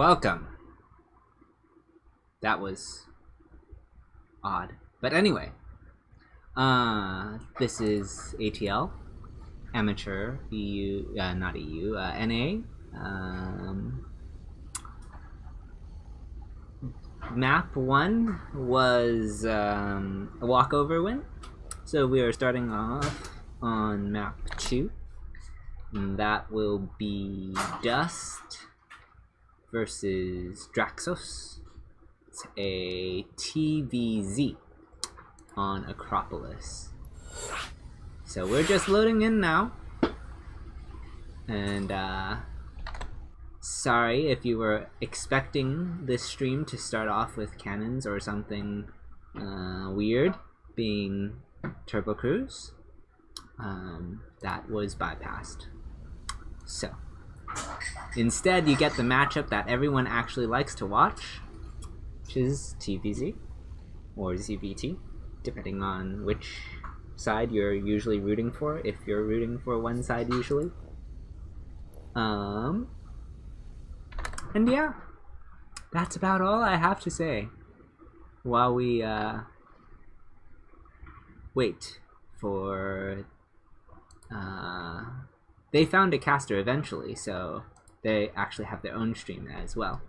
Welcome. That was odd. But anyway, this is ATL, Amateur EU, not EU, NA. Map 1 was a walkover win, so we are starting off on map 2, and that will be Dust versus Draxos. It's a TVZ on Acropolis. So we're just loading in now, and sorry if you were expecting this stream to start off with cannons or something weird, being Turbo Cruise. That was bypassed. So instead you get the matchup that everyone actually likes to watch, which is TVZ or ZVT, depending on which side you're usually rooting for, if you're rooting for one side usually. And yeah, that's about all I have to say while we wait for they found a caster eventually, so they actually have their own stream as well.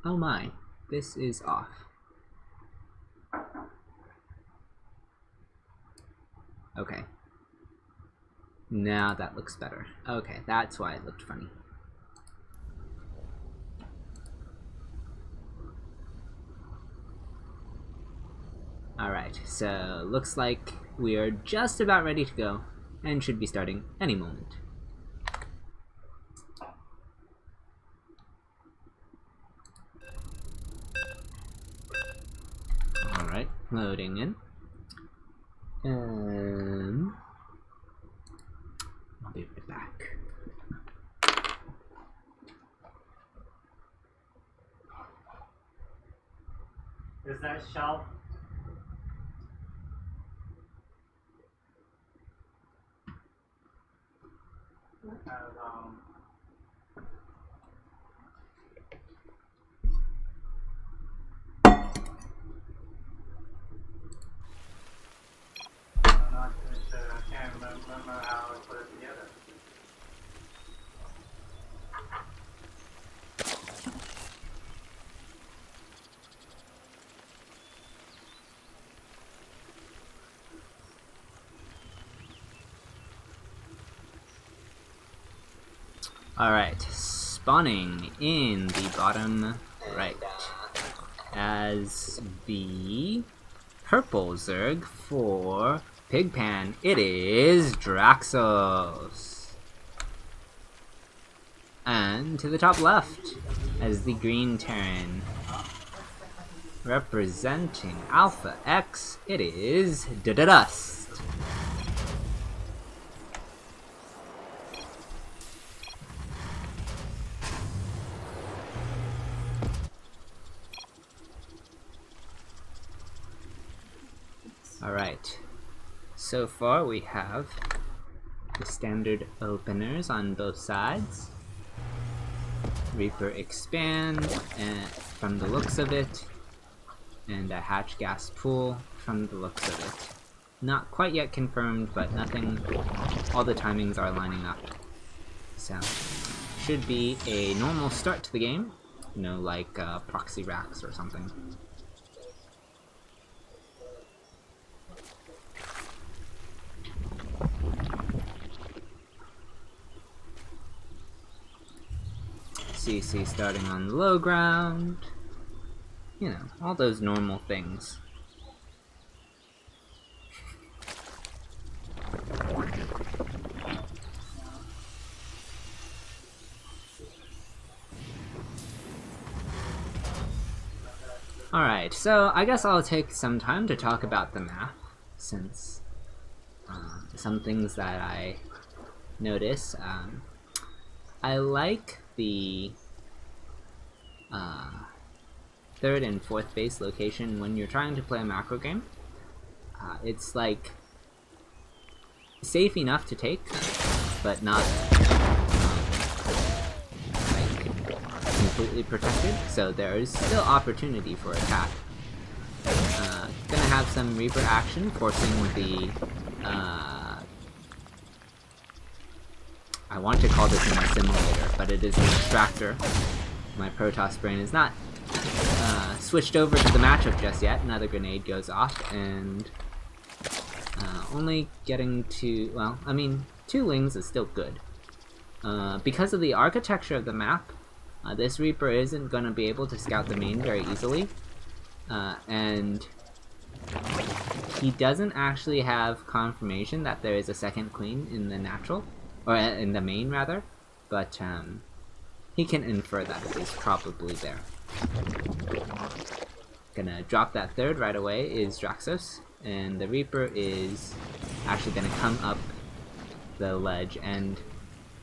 Oh my, this is off. Okay. Now that looks better. Okay, that's why it looked funny. Alright, so looks like we are just about ready to go and should be starting any moment. Alright, loading in. I'll be right back. Is that shelf? I'm not sure. I can't remember how I put it together. Alright, spawning in the bottom right as the purple Zerg for PiGPan. It is Draxos. And to the top left as the green Terran representing Alpha X, it is Dust. Alright, so far we have the standard openers on both sides. Reaper Expand from the looks of it, and a Hatch Gas Pool from the looks of it. Not quite yet confirmed, but nothing, all the timings are lining up. So, should be a normal start to the game, you know, like proxy racks or something. CC starting on the low ground, you know, all those normal things. Alright, so I guess I'll take some time to talk about the map, since some things that I notice. I like the third and fourth base location when you're trying to play a macro game. It's like safe enough to take, but not like completely protected, so there is still opportunity for attack. Gonna have some Reaper action, forcing the... I want to call this an assimilator, but it is an extractor. My Protoss brain is not switched over to the matchup just yet. Another grenade goes off, and only getting to... well, I mean, 2 Lings is still good. Because of the architecture of the map, this Reaper isn't going to be able to scout the main very easily. And he doesn't actually have confirmation that there is a second queen in the natural, or in the main rather, but he can infer that it is probably there. Gonna drop that third right away is Draxos, and the Reaper is actually gonna come up the ledge and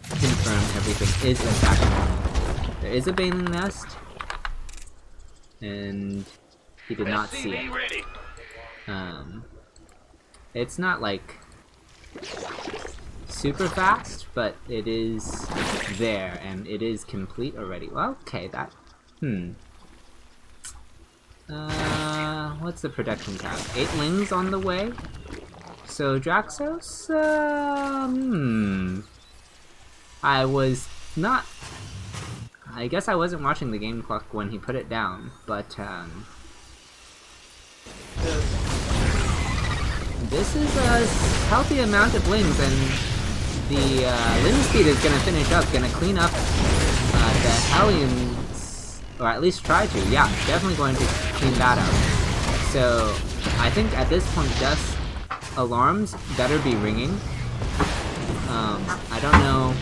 confirm everything is in fact normal. There is a Baneling nest, and he did not see it. It's not like super fast, but it is there, and it is complete already. Well, okay, that... what's the production count? 8 Lings on the way? So Draxos, I was not... I guess I wasn't watching the game clock when he put it down, but, this is a healthy amount of Lings, and the Ling speed is gonna finish up, gonna clean up the Hellions, or at least try to. Yeah, definitely going to clean that out. So I think at this point, Dust alarms better be ringing. I don't know.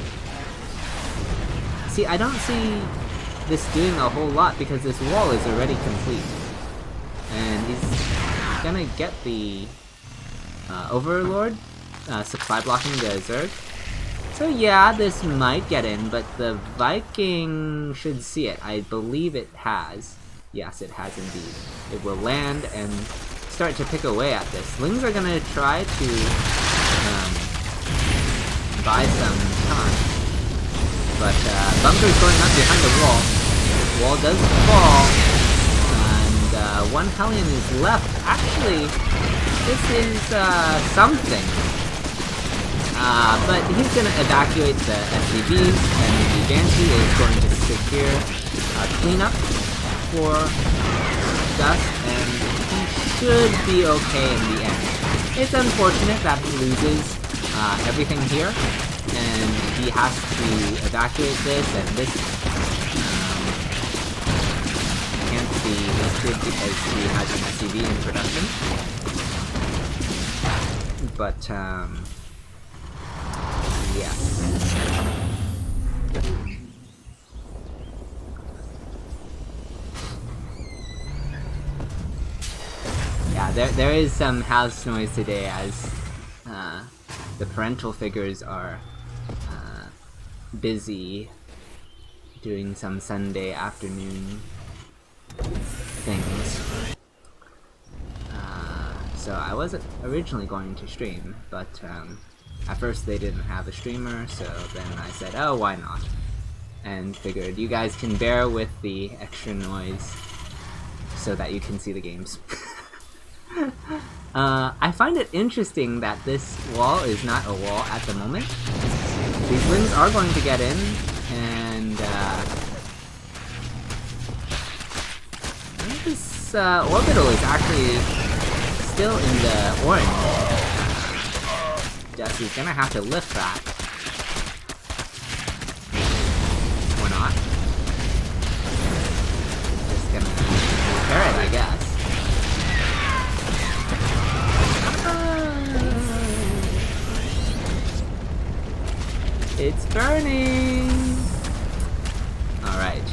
See, I don't see this doing a whole lot because this wall is already complete, and he's gonna get the Overlord supply blocking the Zerg. So yeah, this might get in, but the Viking should see it. I believe it has. Yes, it has indeed. It will land and start to pick away at this. Lings are gonna try to buy some time. But Bunker's going up behind the wall. Wall does fall, and 1 Hellion is left. Actually, this is something. But he's gonna evacuate the SCVs, and the Banshee is going to secure cleanup for Dust, and he should be okay in the end. It's unfortunate that he loses everything here, and he has to evacuate this, and this can't be listed because he has an SCV in production. But, yeah. Yeah, there is some house noise today as the parental figures are busy doing some Sunday afternoon things. So I wasn't originally going to stream, but at first they didn't have a streamer, so then I said, oh, why not? And figured you guys can bear with the extra noise so that you can see the games. I find it interesting that this wall is not a wall at the moment. These Lings are going to get in, and this orbital is actually still in the orange. Jesse's gonna have to lift that. Or not. Just gonna repair it, I guess. It's burning! Alright.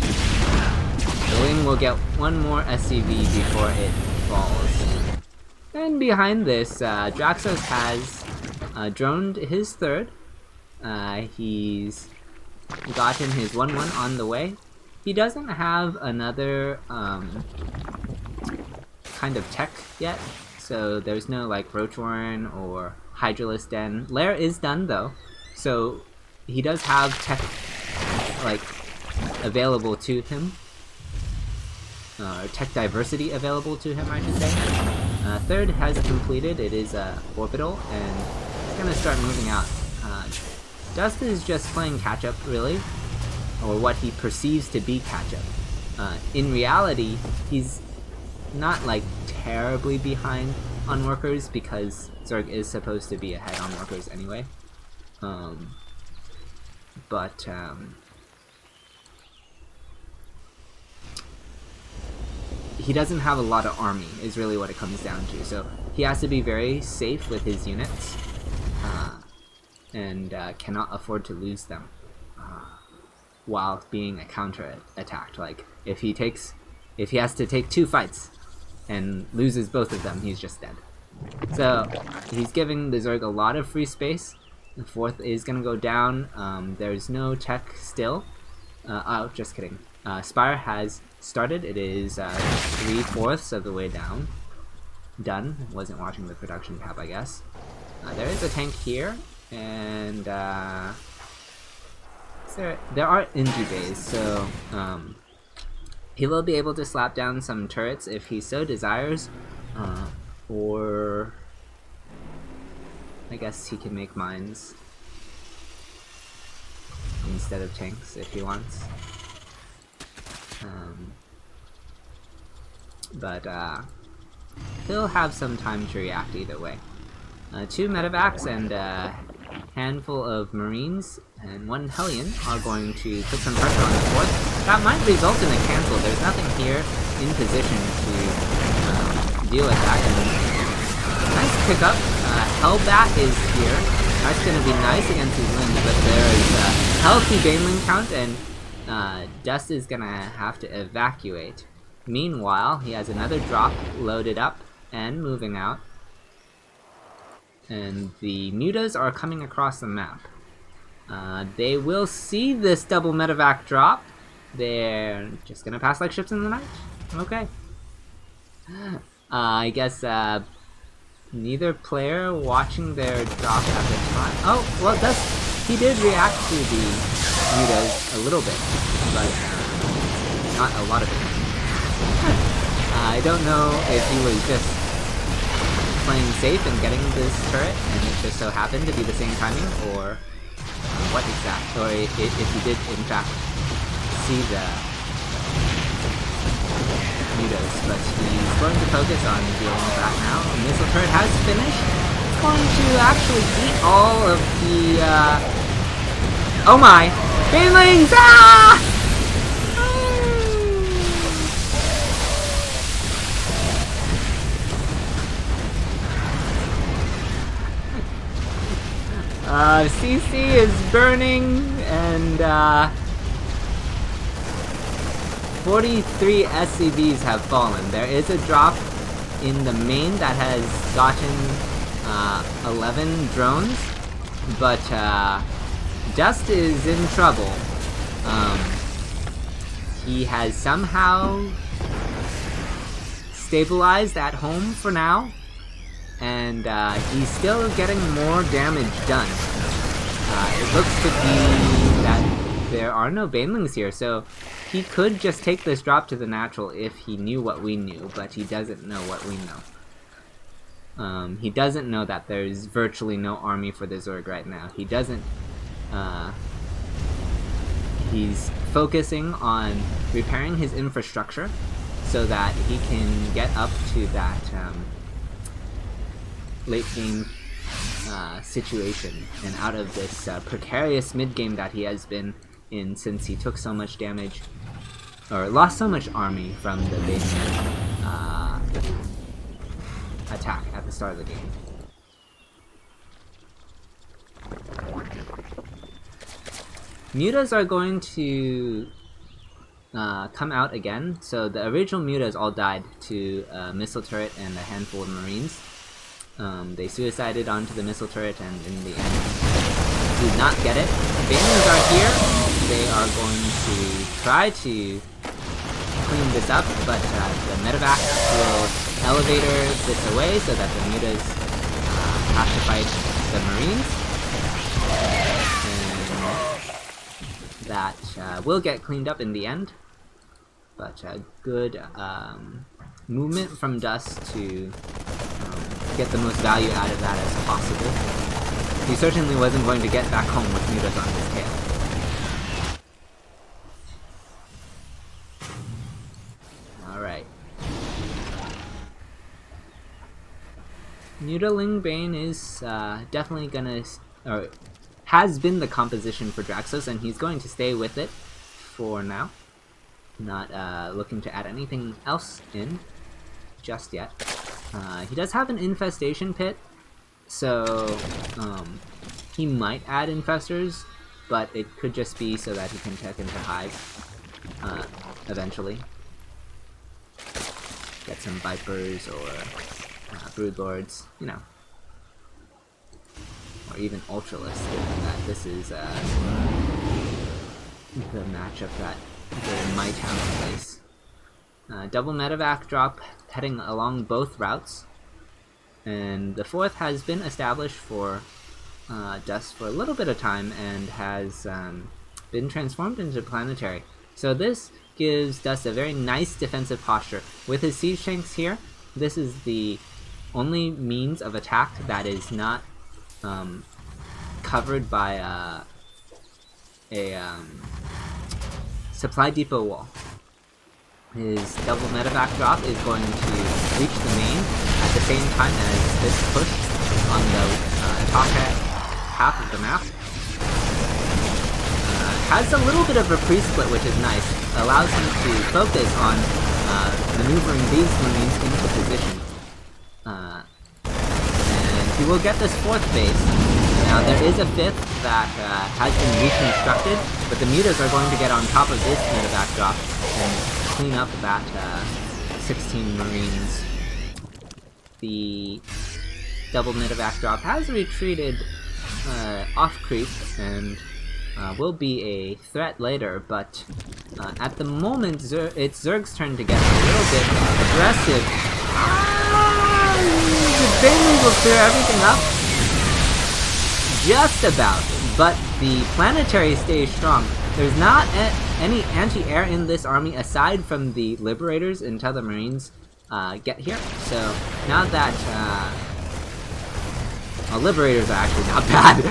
The Ling will get one more SCV before it falls. And behind this, Draxos has droned his third. He's gotten his 1-1 on the way. He doesn't have another kind of tech yet, so there's no like Roach Warren or Hydralisk Den. Lair is done though, so he does have tech like available to him. Tech diversity available to him, I should say. Third has completed. It is orbital, and it's gonna start moving out. Dust is just playing catch-up, really, or what he perceives to be catch-up. In reality, he's not like terribly behind on workers because Zerg is supposed to be ahead on workers anyway. He doesn't have a lot of army, is really what it comes down to. So he has to be very safe with his units, and cannot afford to lose them while being counter-attacked. Like, if he has to take 2 fights and loses both of them, he's just dead. So he's giving the Zerg a lot of free space. The 4th is gonna go down. There's no tech still. Oh, just kidding. Spire has started. It is 3/4 of the way down. Done. Wasn't watching the production tab, I guess. There is a tank here, and there are Inji bays, so he will be able to slap down some turrets if he so desires, or I guess he can make mines instead of tanks if he wants. But he'll have some time to react either way. 2 medevacs and a handful of marines and 1 Hellion are going to put some pressure on the 4th. That might result in a cancel. There's nothing here in position to deal with that. And nice pickup. Hellbat is here. That's going to be nice against his wind, but there is a healthy Baneling count, and Dust is going to have to evacuate. Meanwhile, he has another drop loaded up and moving out. And the mutas are coming across the map. They will see this double medevac drop. They're just gonna pass like ships in the night. Okay. I guess neither player watching their drop at the time. Oh, well, he did react to the mutas a little bit, but not a lot of it. I don't know if he was just playing safe and getting this turret, and it just so happened to be the same timing, or what exact, or if he did in fact see the mutas, but he's going to focus on dealing with that now. The missile turret has finished. It's going to actually eat all of the, oh my! Banelings! Ah! CC is burning, and 43 SCVs have fallen. There is a drop in the main that has gotten 11 drones, but Dust is in trouble. He has somehow stabilized at home for now, and he's still getting more damage done. It looks to be that there are no Banelings here, so he could just take this drop to the natural if he knew what we knew, but he doesn't know what we know. He doesn't know that there's virtually no army for the Zerg right now. He doesn't... he's focusing on repairing his infrastructure so that he can get up to that late game situation and out of this precarious mid game that he has been in since he took so much damage, or lost so much army from the base attack at the start of the game. Mutas are going to come out again. So the original mutas all died to a missile turret and a handful of marines. They suicided onto the missile turret and in the end did not get it. Banelings are here. They are going to try to clean this up, but the medevac will elevator this away so that the mutas have to fight the marines. And that will get cleaned up in the end. But good movement from Dust to get the most value out of that as possible. He certainly wasn't going to get back home with Mutas on his tail. Alright. Mutaling Bane is definitely gonna, or has been the composition for Draxos, and he's going to stay with it for now. Not looking to add anything else in just yet. He does have an Infestation Pit, so he might add Infestors, but it could just be so that he can tech into Hive eventually. Get some Vipers or Broodlords, you know. Or even Ultralisk, given that this is the matchup that they might have in place. Double medevac drop heading along both routes. And the fourth has been established for Dust for a little bit of time and has been transformed into Planetary. So this gives Dust a very nice defensive posture. With his Siege Tanks here, this is the only means of attack that is not covered by a supply depot wall. His double medevac drop is going to reach the main at the same time as this push on the top half of the map. Has a little bit of a pre-split, which is nice. Allows him to focus on maneuvering these Marines into position. And he will get this fourth base. Now there is a fifth that has been reconstructed, but the Mutas are going to get on top of this medevac drop and clean up that 16 Marines. The double medevac drop has retreated off creep and will be a threat later, but at the moment it's Zerg's turn to get a little bit aggressive. The Bane will clear everything up. Just about, but the Planetary stays strong. There's not any anti-air in this army aside from the Liberators until the Marines get here. So now that Liberators are actually not bad.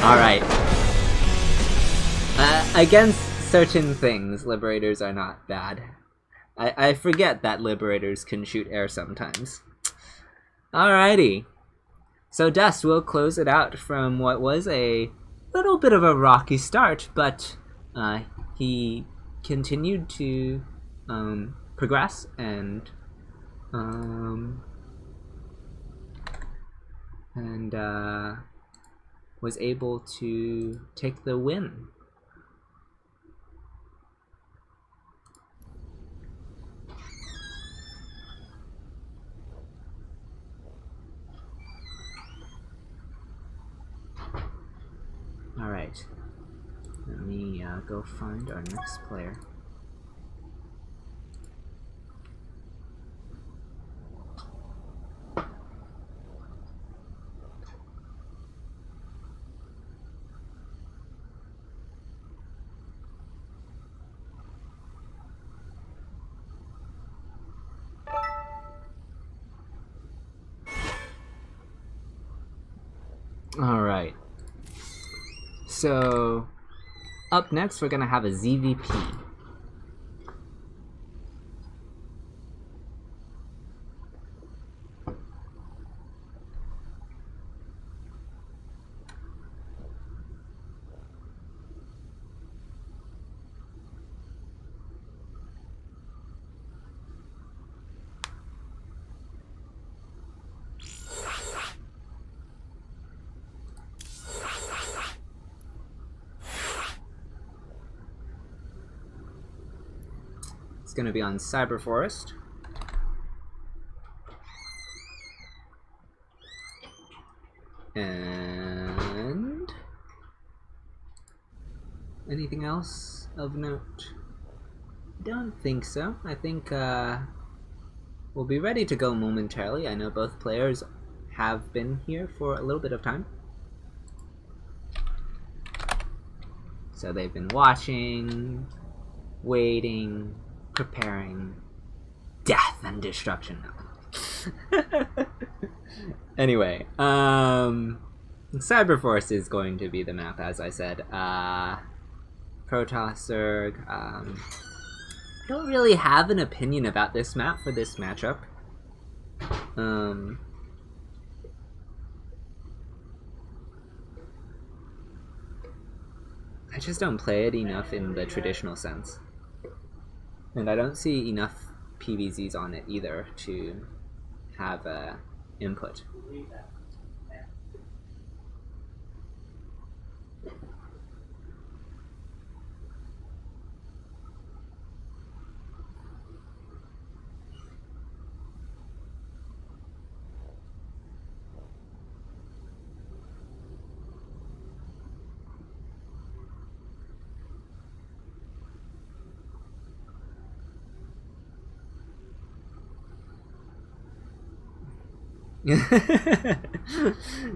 Alright. Against certain things, Liberators are not bad. I forget that Liberators can shoot air sometimes. Alrighty. So Dust will close it out from what was a little bit of a rocky start, but he continued to progress and was able to take the win. Alright, let me go find our next player. Alright. So, up next we're gonna have a ZVP. Going to be on Cyber Forest. And anything else of note? Don't think so. I think we'll be ready to go momentarily. I know both players have been here for a little bit of time. So they've been watching, waiting, preparing, death and destruction. Anyway, Cyberforce is going to be the map, as I said. Protoss Zerg. I don't really have an opinion about this map for this matchup. I just don't play it enough in the traditional sense. And I don't see enough PVZs on it either to have input.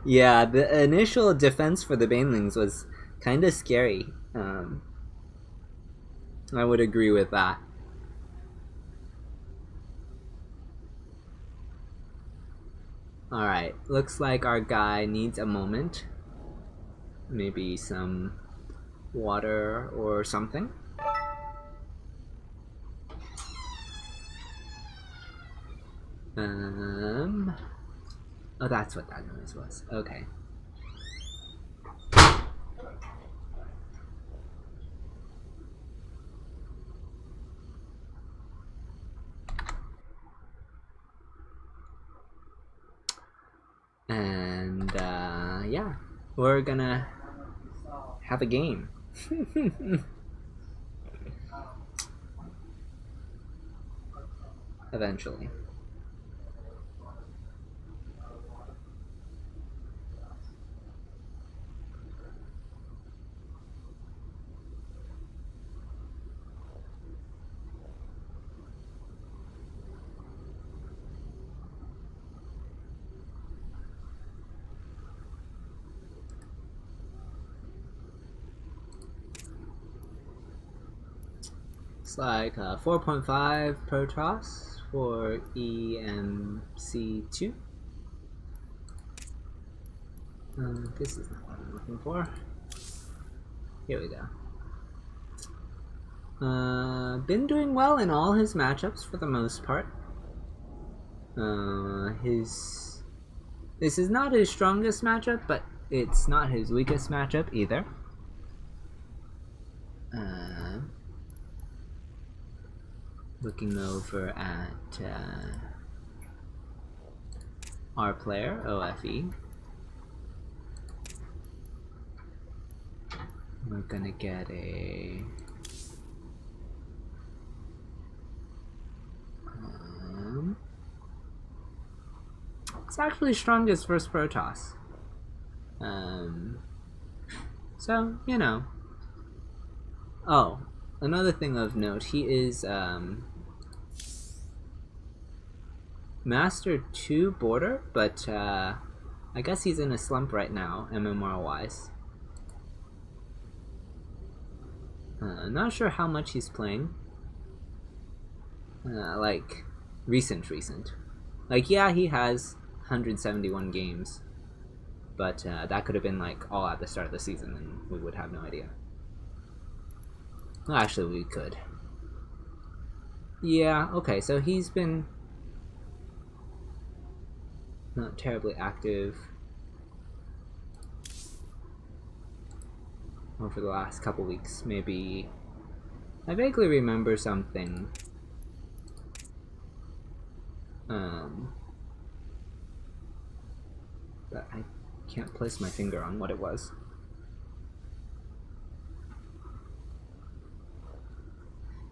Yeah, the initial defense for the Banelings was kind of scary. I would agree with that. Alright, looks like our guy needs a moment. Maybe some water or something. Oh, that's what that noise was. Okay. And, yeah. We're gonna have a game. Eventually. It's like 4.5 Protoss for EMC2. This is not what I'm looking for. Here we go. Been doing well in all his matchups for the most part. This is not his strongest matchup, but it's not his weakest matchup either. Looking over at our player, OFE. We're gonna get a it's actually strongest versus Protoss. So, you know. Oh, another thing of note, he is Master 2 border, but I guess he's in a slump right now, MMR wise. Not sure how much he's playing. Like, recent. Like, yeah, he has 171 games, but that could have been like all at the start of the season and we would have no idea. Well, actually, we could. Yeah, okay, so he's been not terribly active over the last couple weeks. Maybe I vaguely remember something. But I can't place my finger on what it was.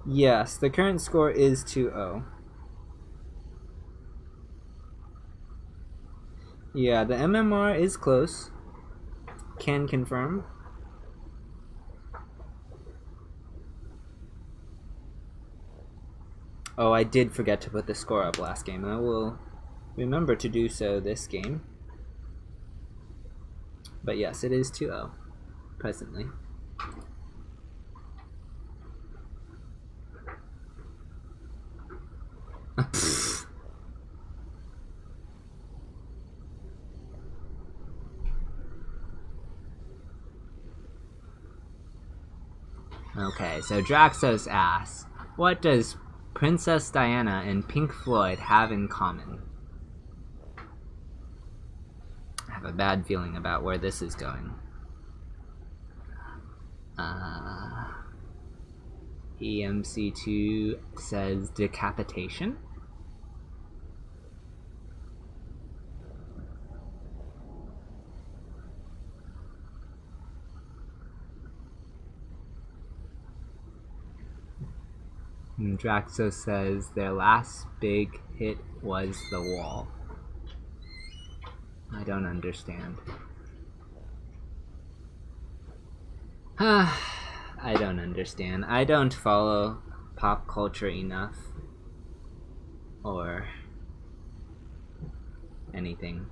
Yes, the current score is 2-0. Yeah, the MMR is close. Can confirm. Oh, I did forget to put the score up last game. I will remember to do so this game. But yes, it is 2-0 presently. Okay, so Draxos asks, what does Princess Diana and Pink Floyd have in common? I have a bad feeling about where this is going. EMC2 says decapitation. And Draxos says their last big hit was The Wall. I don't understand. I don't understand. I don't follow pop culture enough. Or anything.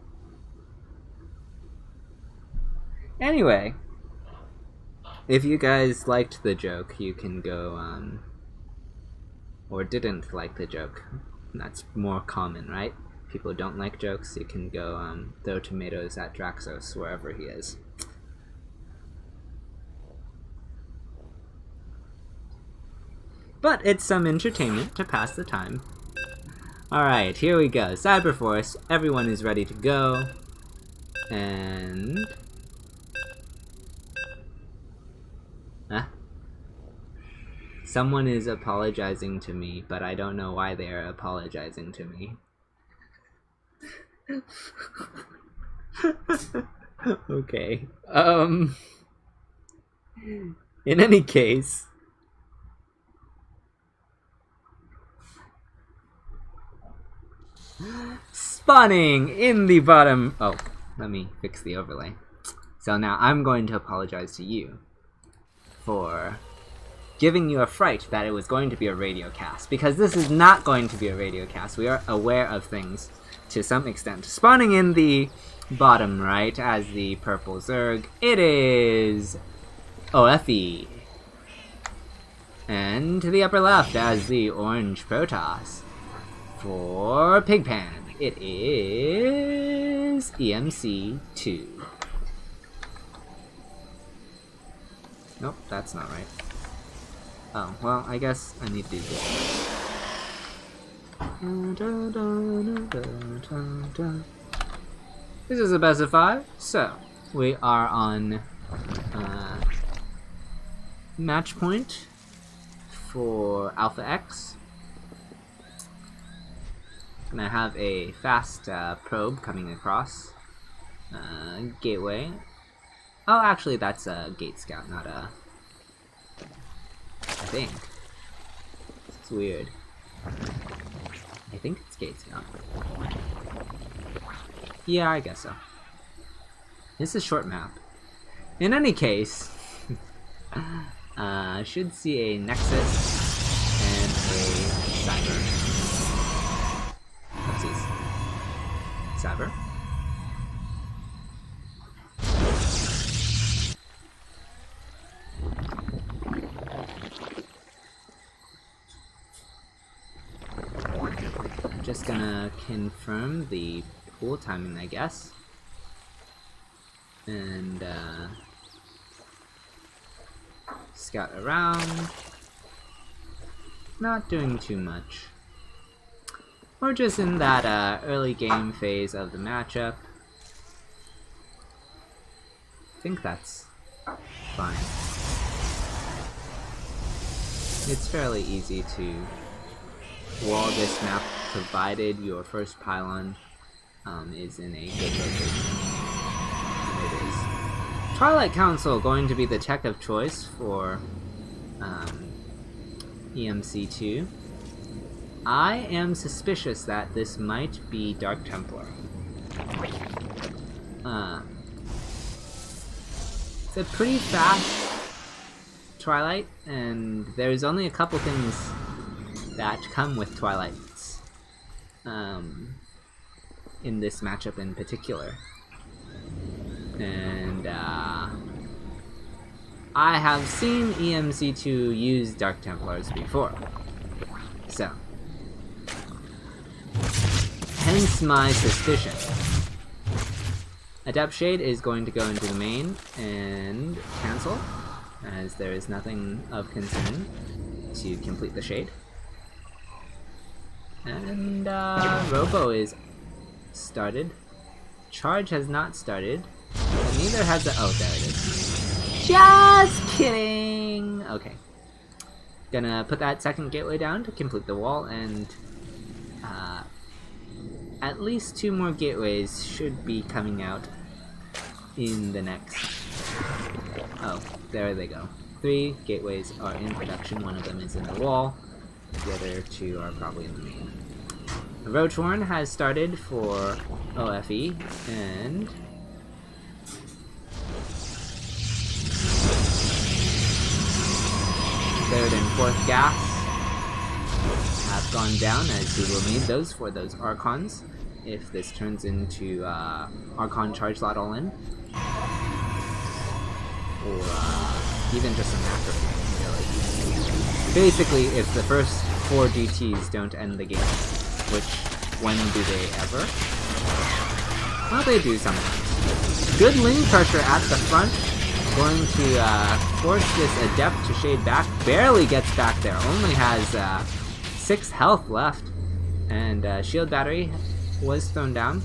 Anyway, if you guys liked the joke, you can go, or didn't like the joke. That's more common, right? People don't like jokes, you can go, throw tomatoes at Draxos, wherever he is. But it's some entertainment to pass the time. Alright, here we go. Cyberforce, everyone is ready to go. And... someone is apologizing to me, but I don't know why they are apologizing to me. Okay. In any case... spawning in the bottom... oh, let me fix the overlay. So now I'm going to apologize to you for giving you a fright that it was going to be a radio cast, because this is not going to be a radio cast. We are aware of things to some extent. Spawning in the bottom right as the purple Zerg, it is OFE. And to the upper left as the orange Protoss. For PiGPan, it is EMC2. Nope, that's not right. Oh, well, I guess I need to do this. This is a best of 5, so we are on match point for Alpha X. Gonna have a fast probe coming across. Gateway. Oh, actually, that's a Gate Scout, not a... I think. It's weird. I think it's Gate Scout. Yeah, I guess so. This is a short map. In any case, should see a Nexus and a Cyber. Cyber. Just gonna confirm the pool timing, I guess. And scout around. Not doing too much. We're just in that early game phase of the matchup. I think that's fine. It's fairly easy to wall this map, provided your first pylon is in a good location. And it is. Twilight Council going to be the tech of choice for EMC2. I am suspicious that this might be Dark Templar. It's a pretty fast Twilight, and there's only a couple things that come with Twilights in this matchup in particular. And I have seen EMC2 use Dark Templars before. So, Hence my suspicion. Adept Shade is going to go into the main and cancel, as there is nothing of concern to complete the shade. And Robo is started. Charge has not started, but neither has the— oh, there it is. Just kidding! Okay. Gonna put that second gateway down to complete the wall, and at least 2 more gateways should be coming out in the next— oh, there they go. 3 gateways are in production, one of them is in the wall, the other 2 are probably in the main. The Roachhorn has started for OFE, and third and fourth gas have gone down, as we will need those for those Archons if this turns into Archon Charge Lot All-In, or even just a macro, really. Basically, if the first 4 DTs don't end the game, which, when do they ever? Well, they do sometimes. Good Ling pressure at the front, going to force this Adept to shade back. Barely gets back there, only has 6 health left, and Shield Battery was thrown down.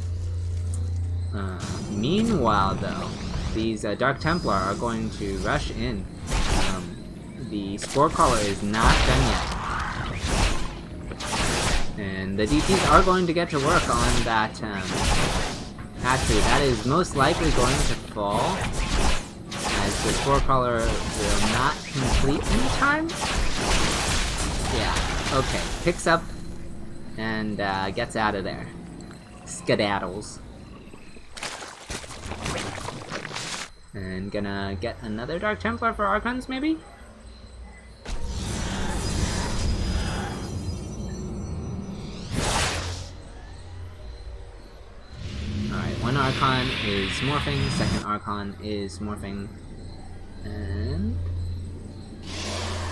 Meanwhile, though, these Dark Templar are going to rush in. The Spore Caller is not done yet. And the DPs are going to get to work on that hatchery. That is most likely going to fall, as the Spore Caller will not complete in time. Yeah, okay. Picks up and gets out of there. Skedaddles. And gonna get another Dark Templar for Archons, maybe? Alright, one Archon is morphing, second Archon is morphing. And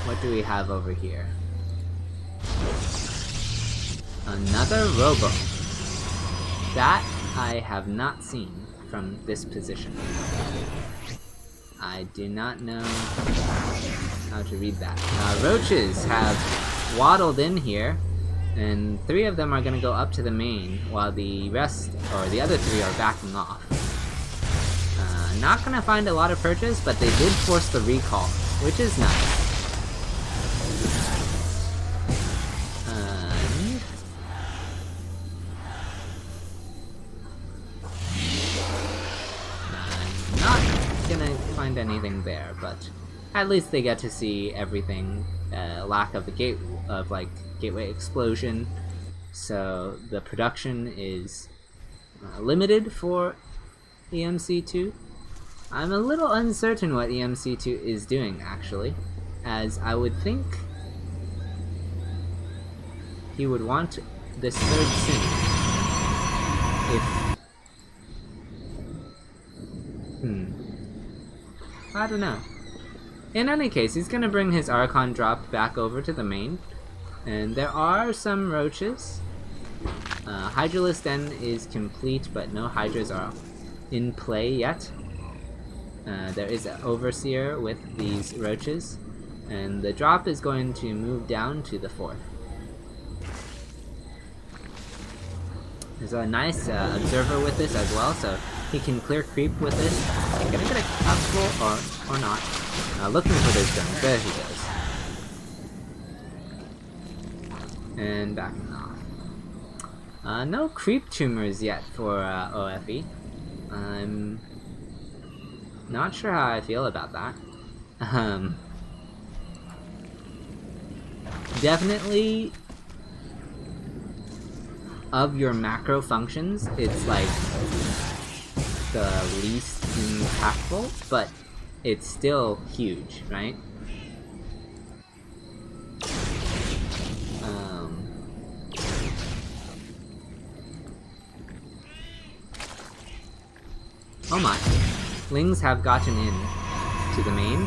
what do we have over here? Another Robo. That I have not seen from this position. I do not know how to read that. Roaches have waddled in here, and 3 of them are going to go up to the main, while the rest, or the other 3, are backing off. Not going to find a lot of purchase, but they did force the recall, which is nice. Find anything there, but at least they get to see everything. Lack of the gateway explosion, so the production is limited for EMC2. I'm a little uncertain what EMC2 is doing, actually, as I would think he would want this third sync if I don't know. In any case, he's gonna bring his Archon drop back over to the main, and there are some roaches. Hydralisk Den is complete, but no Hydras are in play yet. There is an Overseer with these roaches, and the drop is going to move down to the 4th. There's a nice Observer with this as well, so he can clear creep with this. Gonna get a capsule, or not. Looking for those drones. There he goes. And backing off. No creep tumors yet for OFE. I'm not sure how I feel about that. Definitely, of your macro functions, it's like the least impactful, but it's still huge, right? Oh my. Lings have gotten in to the main.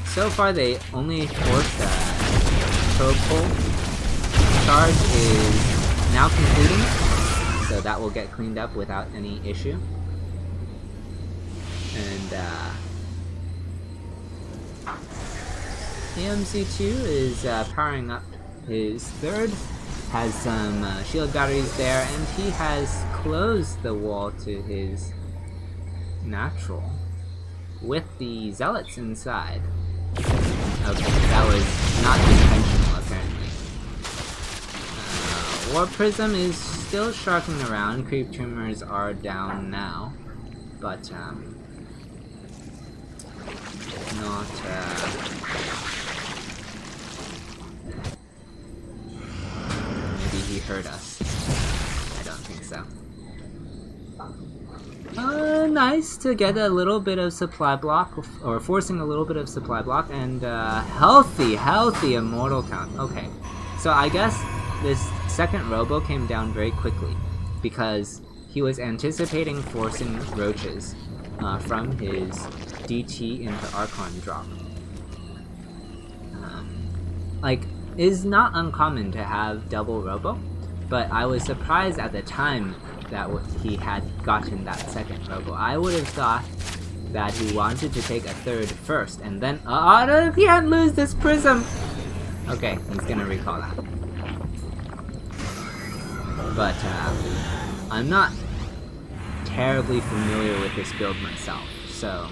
So far they only forced a probe pull. Charge is now concluding, so that will get cleaned up without any issue. And EMC2 is powering up his third, has some shield batteries there, and he has closed the wall to his natural with the zealots inside. Okay, that was not intentional apparently. War Prism is still sharking around. Creep Tumors are down now, but not maybe he heard us. I don't think so. Nice to get a little bit of supply block, or forcing a little bit of supply block, and healthy immortal count. Okay, so I guess this second robo came down very quickly because he was anticipating forcing roaches from his DT into Archon drop. Like, it is not uncommon to have double robo, but I was surprised at the time that he had gotten that second robo. I would have thought that he wanted to take a third first, and then I can't lose this prism! Okay, he's gonna recall that. But I'm not terribly familiar with this build myself, so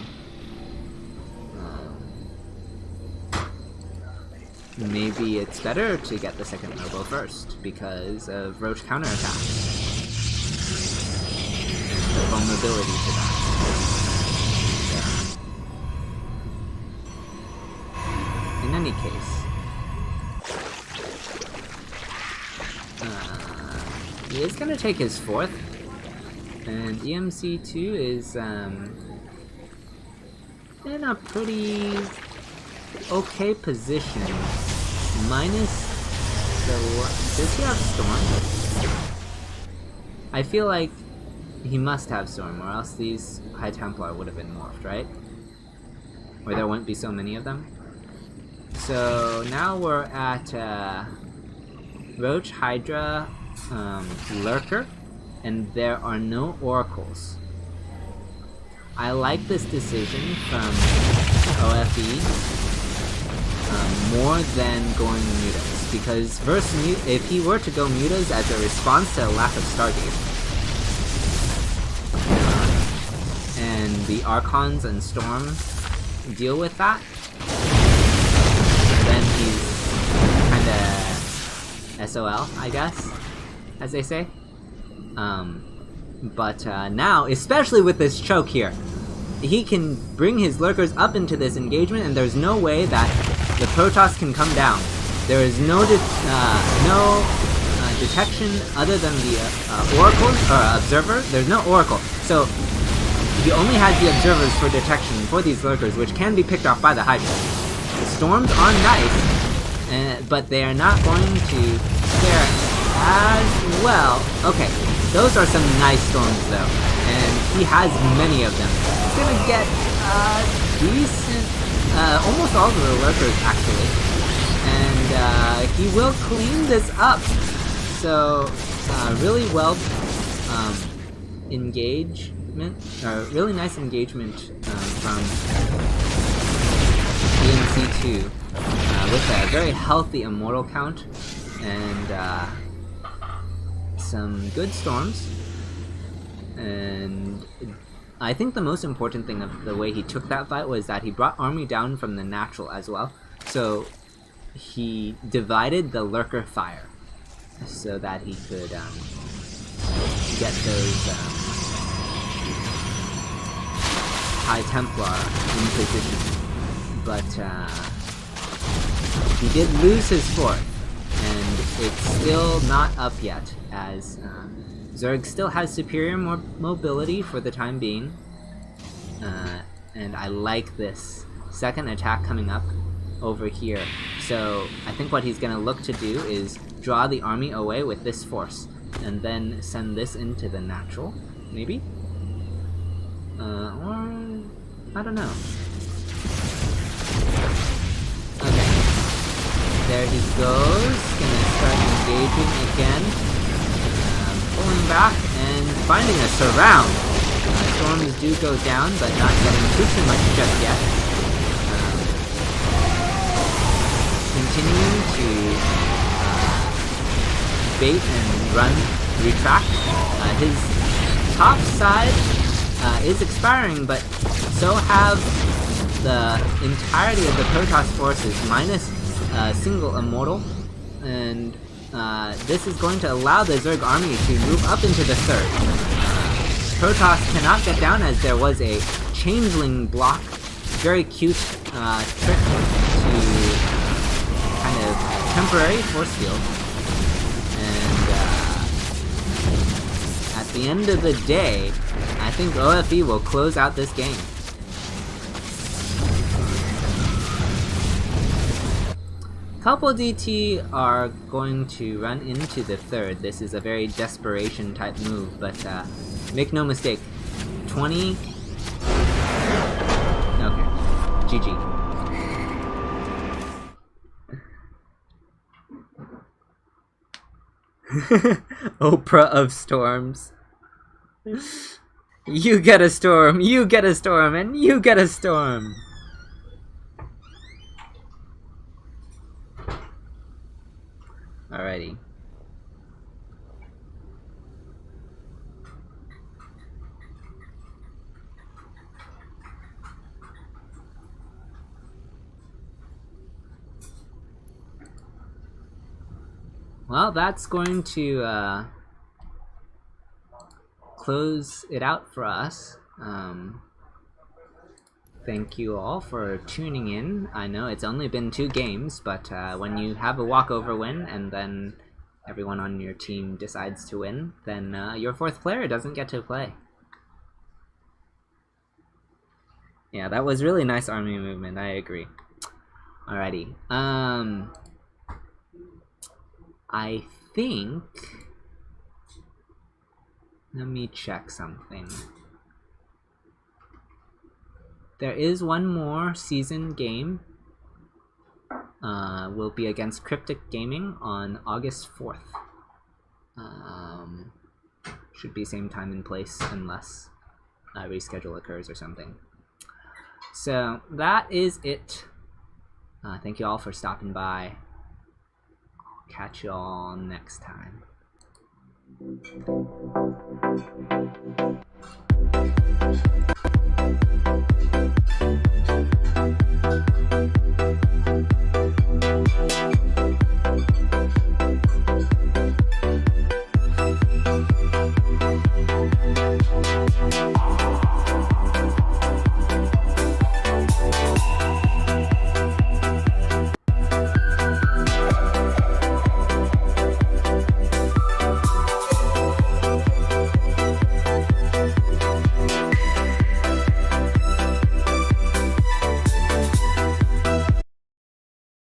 maybe it's better to get the second robo first because of roach counterattacks. The vulnerability to that. In any case, he is gonna take his fourth, and EMC2 is in a pretty okay position, minus the... does he have Storm? I feel like he must have Storm, or else these High Templar would have been morphed, right? Or there wouldn't be so many of them. So now we're at Roach, Hydra, Lurker, and there are no Oracles. I like this decision from OFE more than going Mutas, because if he were to go Mutas as a response to a lack of Stargate, and the Archons and Storm deal with that, then he's kinda SOL, I guess, as they say. But now, especially with this choke here, he can bring his lurkers up into this engagement, and there's no way that the Protoss can come down. There is no detection other than the oracles, or observer. There's no oracle, so he only has the observers for detection for these lurkers, which can be picked off by the Hydra. The storms are nice, but they are not going to fare as well. Okay, those are some nice storms though, and he has many of them. He's gonna get decent, almost all of the lurkers actually, and he will clean this up. So really well engagement, really nice engagement from EMC2 with a very healthy immortal count and some good storms. And I think the most important thing of the way he took that fight was that he brought army down from the natural as well. So he divided the lurker fire so that he could get those High Templar in position. But he did lose his fourth, and it's still not up yet, as Zerg still has superior mobility for the time being, and I like this second attack coming up over here. So I think what he's going to look to do is draw the army away with this force, and then send this into the natural, maybe? Or... I don't know. Okay. There he goes, gonna start engaging again. pulling back and finding a surround. Storms do go down, but not getting too much just yet. Continuing to bait and run, retract. His top side is expiring, but so have the entirety of the Protoss forces, minus a single immortal, and this is going to allow the Zerg army to move up into the third. Protoss cannot get down as there was a changeling block, very cute trick to kind of temporary force field. And at the end of the day, I think OFE will close out this game. Couple DT are going to run into the third. This is a very desperation type move, but make no mistake, 20... Okay, GG. Oprah of storms. You get a storm, you get a storm, and you get a storm! Alrighty. Well, that's going to close it out for us. Thank you all for tuning in. I know it's only been 2 games, but when you have a walkover win and then everyone on your team decides to win, then your 4th player doesn't get to play. Yeah, that was really nice army movement, I agree. Alrighty. I think... Let me check something. There is one more season game. Will be against Cryptic Gaming on August 4th. Should be same time and place unless a reschedule occurs or something. So that is it. Thank you all for stopping by. I'll catch you all next time.